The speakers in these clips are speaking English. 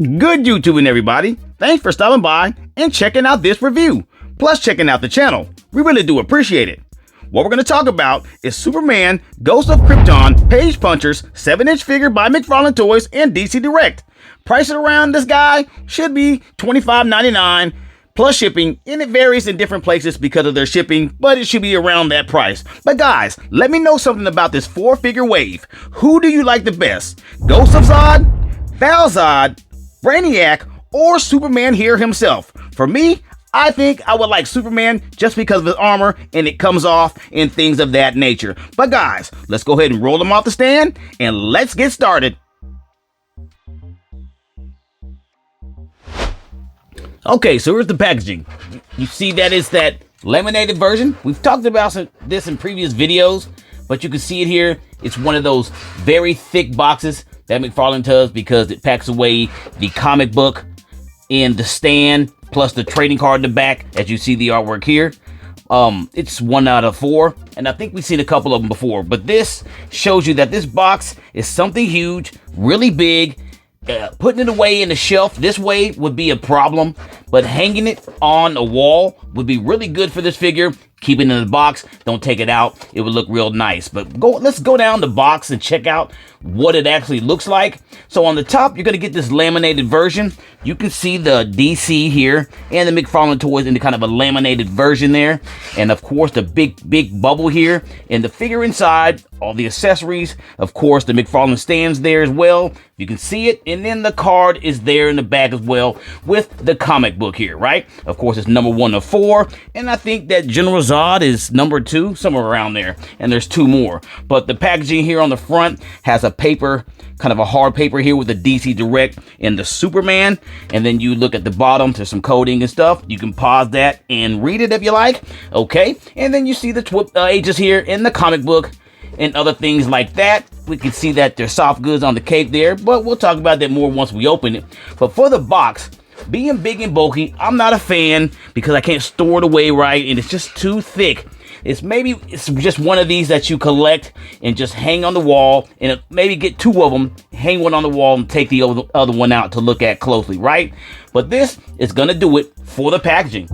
Good YouTubing, everybody. Thanks for stopping by and checking out this review, plus checking out the channel. We really do appreciate it. What we're going to talk about is Superman Ghost of Krypton Page Punchers 7-inch figure by McFarlane Toys and DC Direct. Price around this guy should be $25.99 plus shipping, and it varies in different places because of their shipping, but it should be around that price. But guys, let me know something about this 4-figure wave. Who do you like the best? Ghost of Zod, Val-Zod, Brainiac, or Superman here himself? For me, I think I would like Superman just because of his armor and it comes off and things of that nature. But guys, let's go ahead and roll them off the stand and let's get started. Okay, so here's the packaging. You see that is that laminated version. We've talked about this in previous videos, but you can see it here. It's one of those very thick boxes that McFarlane does because it packs away the comic book in the stand, plus the trading card in the back, as you see the artwork here. It's 1 out of 4, and I think we've seen a couple of them before, but this shows you that this box is something huge, really big. Putting it away in the shelf this way would be a problem, but hanging it on a wall would be really good for this figure. Keep it in the box, don't take it out. It would look real nice. But let's go down the box and check out what it actually looks like. So on the top, you're gonna get this laminated version. You can see the DC here and the McFarlane Toys in the kind of a laminated version there. And of course, the big bubble here. And the figure inside, all the accessories. Of course, the McFarlane stands there as well. You can see it. And then the card is there in the back as well with the comic book here, right? Of course, it's number 1 of 4. And I think that General Zod is number 2, somewhere around there. And there's 2 more. But the packaging here on the front has a paper, kind of a hard paper here with the DC Direct and the Superman. And then you look at the bottom, there's some coding and stuff. You can pause that and read it if you like. Okay. And then you see the ages here in the comic book and other things like that. We can see that there's soft goods on the cape there, but we'll talk about that more once we open it. But for the box, being big and bulky, I'm not a fan because I can't store it away right, and it's just too thick. It's just one of these that you collect and just hang on the wall, and maybe get 2 of them, hang one on the wall and take the other one out to look at closely, right? But this is gonna do it for the packaging.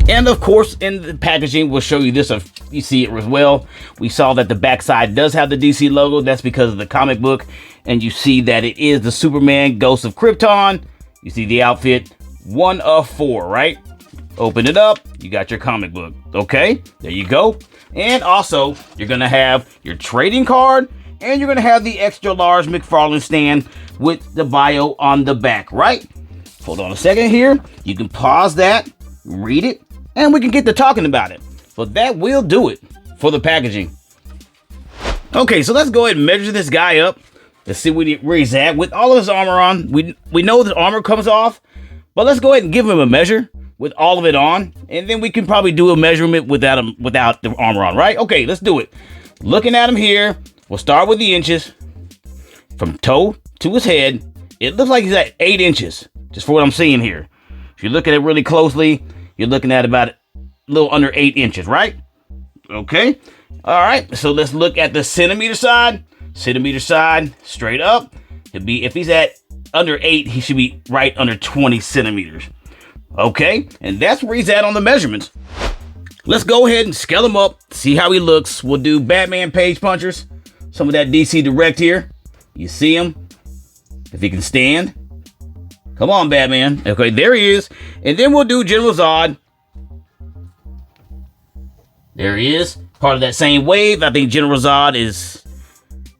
And of course, in the packaging, we'll show you this. You see it as well. We saw that the backside does have the DC logo. That's because of the comic book. And you see that it is the Superman Ghost of Krypton. You see the outfit, 1 of 4, right? Open it up, you got your comic book. Okay, there you go. And also, you're gonna have your trading card, and you're gonna have the extra large McFarlane stand with the bio on the back, right? Hold on a second here. You can pause that, read it, and we can get to talking about it. But that will do it for the packaging. Okay, so let's go ahead and measure this guy up. Let's see where he's at with all of his armor on. We know the armor comes off, but let's go ahead and give him a measure with all of it on, and then we can probably do a measurement without the armor on, right? Okay, let's do it. Looking at him here, we'll start with the inches. From toe to his head, it looks like he's at 8 inches, just for what I'm seeing here. If you look at it really closely, you're looking at about a little under 8 inches, right? Okay. All right, so let's look at the centimeter side. Centimeter side, straight up. If he's at under 8, he should be right under 20 centimeters. Okay, and that's where he's at on the measurements. Let's go ahead and scale him up, see how he looks. We'll do Batman Page Punchers, some of that DC Direct here. You see him, if he can stand. Come on, Batman. Okay, there he is. And then we'll do General Zod. There he is, part of that same wave. I think General Zod is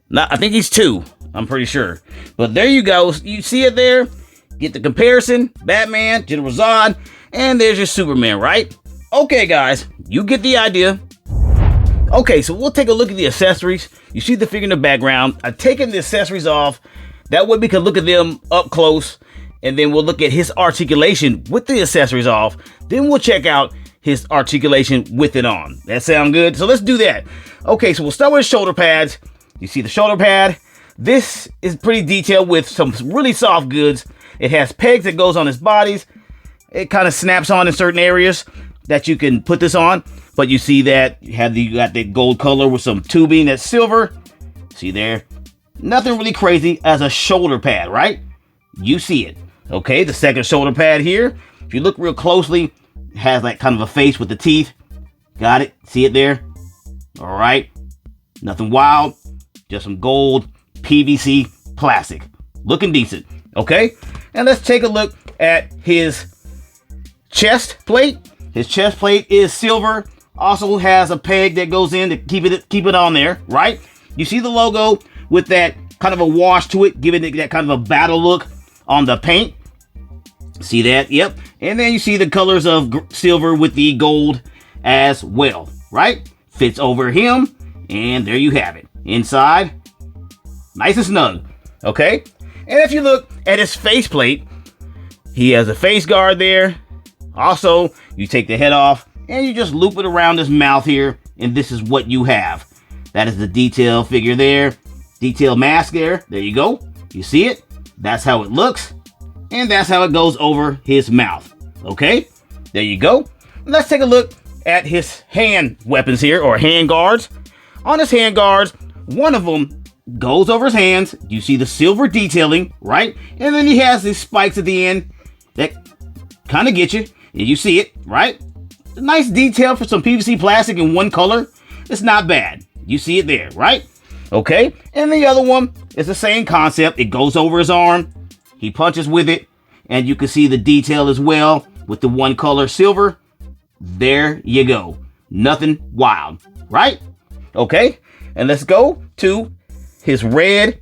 not, I think he's 2, I'm pretty sure. But there you go, you see it there? Get the comparison, Batman, General Zod, and there's your Superman, right? Okay, guys, you get the idea. Okay, so we'll take a look at the accessories. You see the figure in the background. I've taken the accessories off. That way we can look at them up close, and then we'll look at his articulation with the accessories off. Then we'll check out his articulation with it on. That sound good? So let's do that. Okay, so we'll start with shoulder pads. You see the shoulder pad. This is pretty detailed with some really soft goods. It has pegs that goes on his bodies. It kind of snaps on in certain areas that you can put this on. But you see that you got that gold color with some tubing that's silver. See there? Nothing really crazy as a shoulder pad, right? You see it. Okay, the second shoulder pad here, if you look real closely, it has like kind of a face with the teeth. Got it? See it there? All right. Nothing wild. Just some gold PVC plastic. Looking decent. Okay. And let's take a look at his chest plate. His chest plate is silver. Also has a peg that goes in to keep it on there, right? You see the logo with that kind of a wash to it, giving it that kind of a battle look on the paint. See that? Yep. And then you see the colors of silver with the gold as well, right? Fits over him, and there you have it. Inside, nice and snug. Okay. And if you look at his faceplate, he has a face guard there. Also, you take the head off and you just loop it around his mouth here, and this is what you have. That is the detail figure there. Detail mask there. There you go. You see it? That's how it looks. And that's how it goes over his mouth. Okay? There you go. Let's take a look at his hand weapons here, or hand guards. On his hand guards, one of them goes over his hands. You see the silver detailing, right? And then he has these spikes at the end that kind of get you. And you see it, right? A nice detail for some PVC plastic in one color. It's not bad. You see it there, right? Okay. And the other one is the same concept. It goes over his arm. He punches with it. And you can see the detail as well with the one color silver. There you go. Nothing wild, right? Okay. And let's go to his red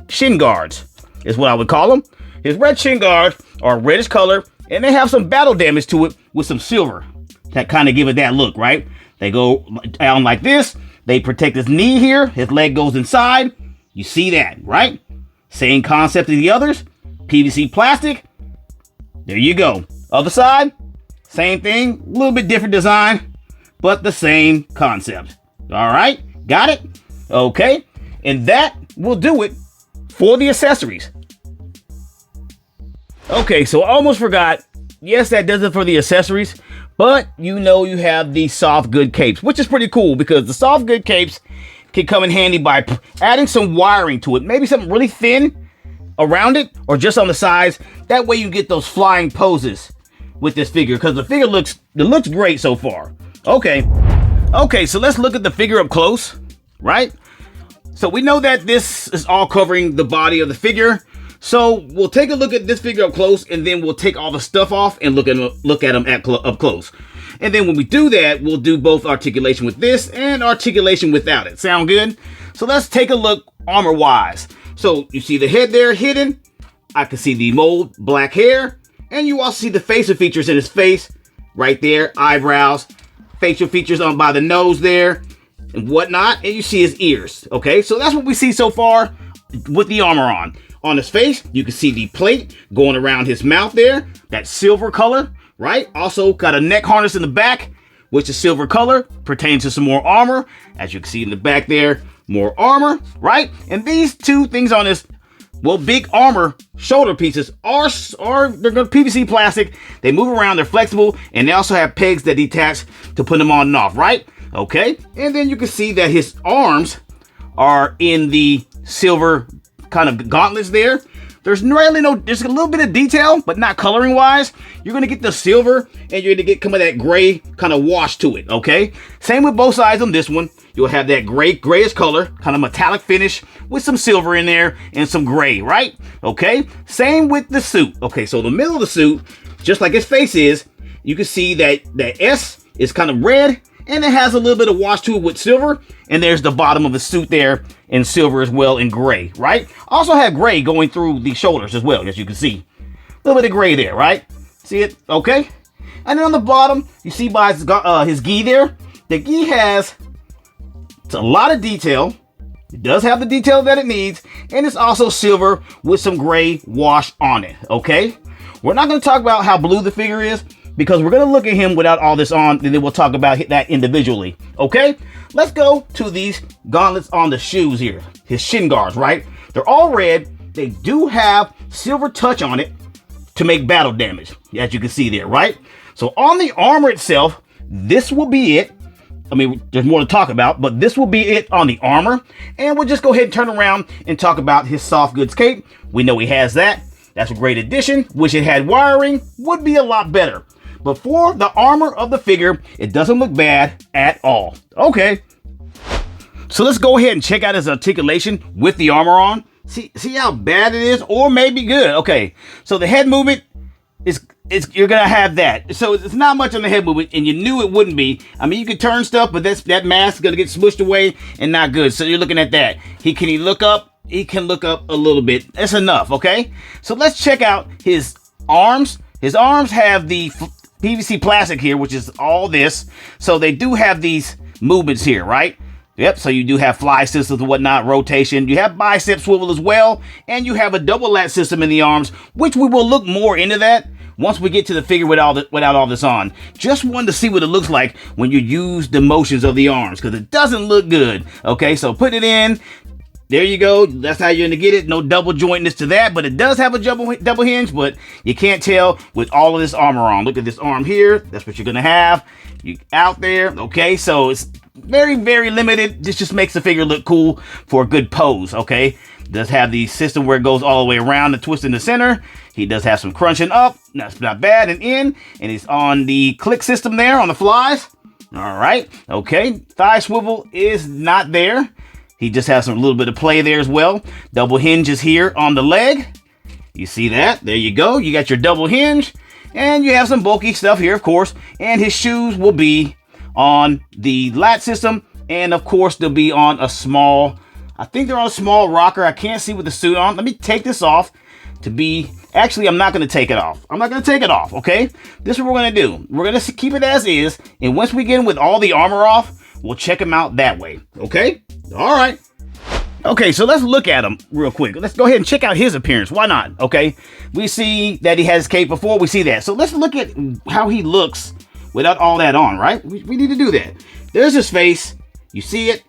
shin guards, is what I would call them. His red shin guards are reddish color, and they have some battle damage to it with some silver that kind of give it that look, right? They go down like this. They protect his knee here. His leg goes inside. You see that, right? Same concept as the others. PVC plastic. There you go. Other side, same thing. A little bit different design, but the same concept. All right, got it? Okay, and that will do it for the accessories. Okay, so I almost forgot. Yes, that does it for the accessories, but you know you have the soft good capes, which is pretty cool because the soft good capes can come in handy by adding some wiring to it. Maybe something really thin around it or just on the sides. That way you get those flying poses with this figure, because the figure looks great so far. Okay, so let's look at the figure up close, right? So we know that this is all covering the body of the figure. So we'll take a look at this figure up close, and then we'll take all the stuff off and look at him up close. And then when we do that, we'll do both articulation with this and articulation without it. Sound good? So let's take a look armor wise. So you see the head there hidden. I can see the mold black hair, and you also see the facial features in his face right there, eyebrows, facial features on by the nose there and whatnot, and you see his ears. Okay, so that's what we see so far with the armor on. On his face, you can see the plate going around his mouth there, that silver color, right? Also got a neck harness in the back, which is silver color, pertains to some more armor. As you can see in the back there, more armor, right? And these two things on this, well, big armor shoulder pieces they're going to PVC plastic. They move around, they're flexible, and they also have pegs that detach to put them on and off, right? Okay, and then you can see that his arms are in the silver kind of gauntlets there. There's really there's a little bit of detail, but not coloring wise. You're going to get the silver, and you're going to get some of that gray kind of wash to it, okay? Same with both sides on this one. You'll have that grayish color, kind of metallic finish with some silver in there and some gray, right? Okay, same with the suit. Okay, so the middle of the suit, just like his face is, you can see that the S is kind of red, and it has a little bit of wash to it with silver. And there's the bottom of the suit there in silver as well, in gray, right? Also have gray going through the shoulders as well, as you can see. A little bit of gray there, right? See it? Okay. And then on the bottom, you see by his gi there, the gi has a lot of detail. It does have the detail that it needs, and it's also silver with some gray wash on it, okay? We're not going to talk about how blue the figure is, because we're going to look at him without all this on, and then we'll talk about that individually, okay? Let's go to these gauntlets on the shoes here. His shin guards, right? They're all red. They do have silver touch on it to make battle damage, as you can see there, right? So on the armor itself, this will be it. I mean, there's more to talk about, but this will be it on the armor. And we'll just go ahead and turn around and talk about his soft goods cape. We know he has that. That's a great addition. Wish it had wiring, would be a lot better. But for the armor of the figure, it doesn't look bad at all. Okay. So let's go ahead and check out his articulation with the armor on. See how bad it is, or maybe good. Okay, so the head movement is you're gonna have that. So it's not much on the head movement, and you knew it wouldn't be. I mean, you can turn stuff, but that mask is gonna get smushed away and not good. So you're looking at that. Can he look up? He can look up a little bit. That's enough. Okay. So let's check out his arms. His arms have the PVC plastic here, which is all this. So they do have these movements here, right? Yep, so you do have fly systems and whatnot, rotation. You have bicep swivel as well, and you have a double lat system in the arms, which we will look more into that once we get to the figure without all this on. Just wanted to see what it looks like when you use the motions of the arms, because it doesn't look good. Okay, so put it in. There you go. That's how you're going to get it. No double jointness to that, but it does have a double hinge, but you can't tell with all of this armor on. Look at this arm here. That's what you're going to have. You out there. Okay, so it's very, very limited. This just makes the figure look cool for a good pose. Okay, does have the system where it goes all the way around and twist in the center. He does have some crunching up. That's not bad and in. And he's on the click system there on the flies. All right. Okay. Thigh swivel is not there. He just has a little bit of play there as well. Double hinges here on the leg. You see that? There you go. You got your double hinge. And you have some bulky stuff here, of course. And his shoes will be on the lat system. And, of course, they'll be on a small, I think they're on a small rocker. I can't see with the suit on. Let me take this off to be, actually, I'm not going to take it off. I'm not going to take it off, okay? This is what we're going to do. We're going to keep it as is. And once we get in with all the armor off, we'll check him out that way, okay? All right. Okay, so let's look at him real quick. Let's go ahead and check out his appearance. Why not? Okay. We see that he has cape before. We see that. So let's look at how he looks without all that on, right? We need to do that. There's his face. You see it.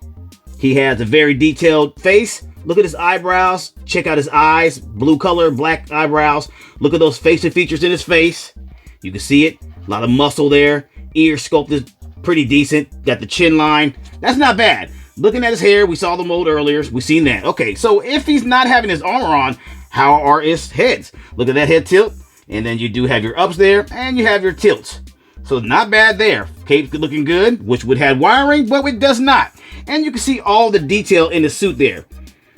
He has a very detailed face. Look at his eyebrows. Check out his eyes. Blue color, black eyebrows. Look at those facial features in his face. You can see it. A lot of muscle there. Ear sculpt is pretty decent. Got the chin line. That's not bad. Looking at his hair, we saw the mold earlier. We've seen that. Okay, so if he's not having his armor on, how are his heads? Look at that head tilt. And then you do have your ups there, and you have your tilts. So not bad there. Cape looking good, which would have wiring, but it does not. And you can see all the detail in the suit there.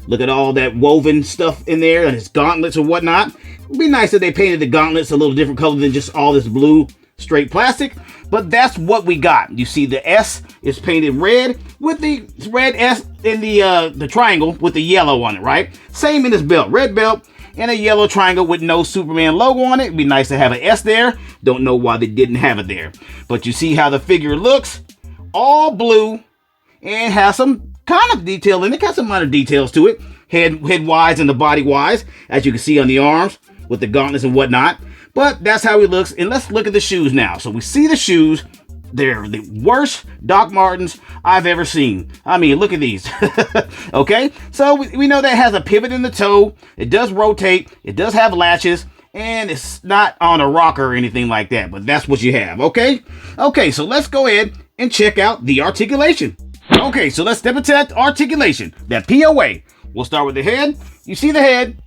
Look at all that woven stuff in there, and his gauntlets or whatnot. It would be nice if they painted the gauntlets a little different color than just all this blue straight plastic, but that's what we got. You see the S is painted red with the red S in the triangle with the yellow on it, right? Same in his belt, red belt and a yellow triangle with no Superman logo on it. It'd be nice to have an S there. Don't know why they didn't have it there, but you see how the figure looks, all blue and has some kind of detail in it, got some minor details to it, head wise and the body wise, as you can see on the arms with the gauntlets and whatnot. But that's how he looks. And let's look at the shoes now. So we see the shoes. They're the worst Doc Martens I've ever seen. I mean, look at these. Okay. So we know that has a pivot in the toe. It does rotate. It does have latches. And it's not on a rocker or anything like that. But that's what you have. Okay. Okay. So let's go ahead and check out the articulation. Okay. So let's step into that articulation. That POA. We'll start with the head. You see the head.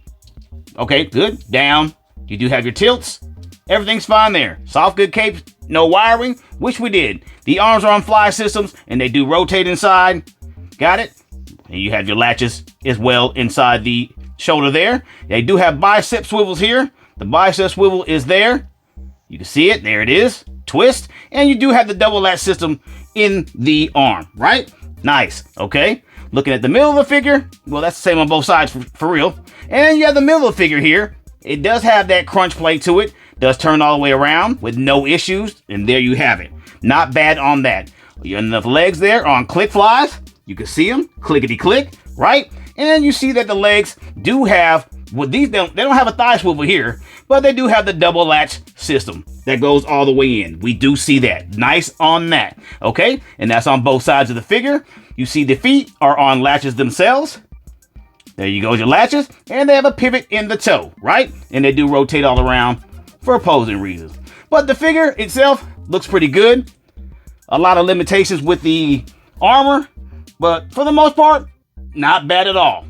Okay. Good. Down. You do have your tilts. Everything's fine there. Soft, good cape, no wiring, which we did. The arms are on fly systems, and they do rotate inside. Got it? And you have your latches as well inside the shoulder there. They do have bicep swivels here. The bicep swivel is there. You can see it. There it is. Twist. And you do have the double lat system in the arm, right? Nice. Okay. Looking at the middle of the figure. Well, that's the same on both sides for real. And you have the middle of the figure here. It does have that crunch plate to it. Does turn all the way around with no issues. And there you have it. Not bad on that. You have enough legs there on click flies. You can see them. Clickety click. Right? And you see that the legs do have, well, they don't have a thigh swivel here, but they do have the double latch system that goes all the way in. We do see that. Nice on that. Okay? And that's on both sides of the figure. You see the feet are on latches themselves. There you go, your latches, and they have a pivot in the toe, right? And they do rotate all around for posing reasons. But the figure itself looks pretty good. A lot of limitations with the armor, but for the most part, not bad at all.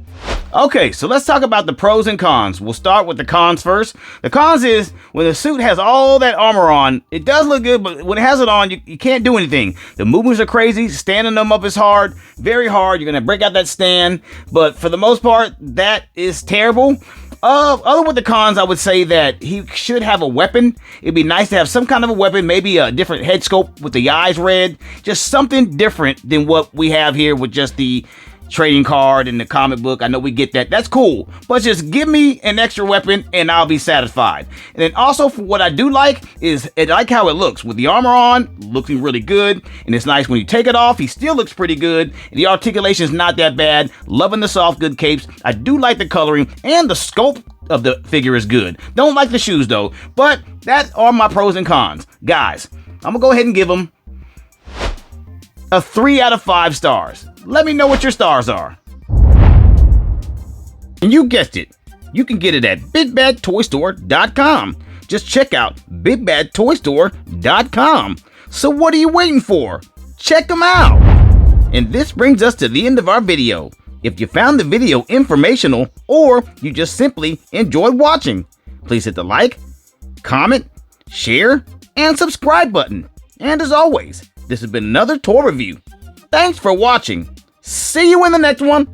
Okay, so let's talk about the pros and cons. We'll start with the cons first. The cons is when the suit has all that armor on, it does look good, but when it has it on, you can't do anything. The movements are crazy. Standing them up is hard, very hard. You're going to break out that stand, but for the most part, that is terrible. Other with the cons, I would say that he should have a weapon. It'd be nice to have some kind of a weapon, maybe a different head scope with the eyes red, just something different than what we have here with just the trading card and the comic book. I know we get that. That's cool. But just give me an extra weapon and I'll be satisfied. And then also for what I do like is I like how it looks. With the armor on, looking really good. And it's nice when you take it off, he still looks pretty good. And the articulation is not that bad. Loving the soft good capes. I do like the coloring and the sculpt of the figure is good. Don't like the shoes though. But that are my pros and cons. Guys, I'm gonna go ahead and give them a 3 out of 5 stars. Let me know what your stars are. And you guessed it, you can get it at Bigbadtoystore.com. Just check out Bigbadtoystore.com. So what are you waiting for? Check them out. And this brings us to the end of our video. If you found the video informational or you just simply enjoyed watching, please hit the like, comment, share, and subscribe button. And as always, this has been another toy review. Thanks for watching. See you in the next one.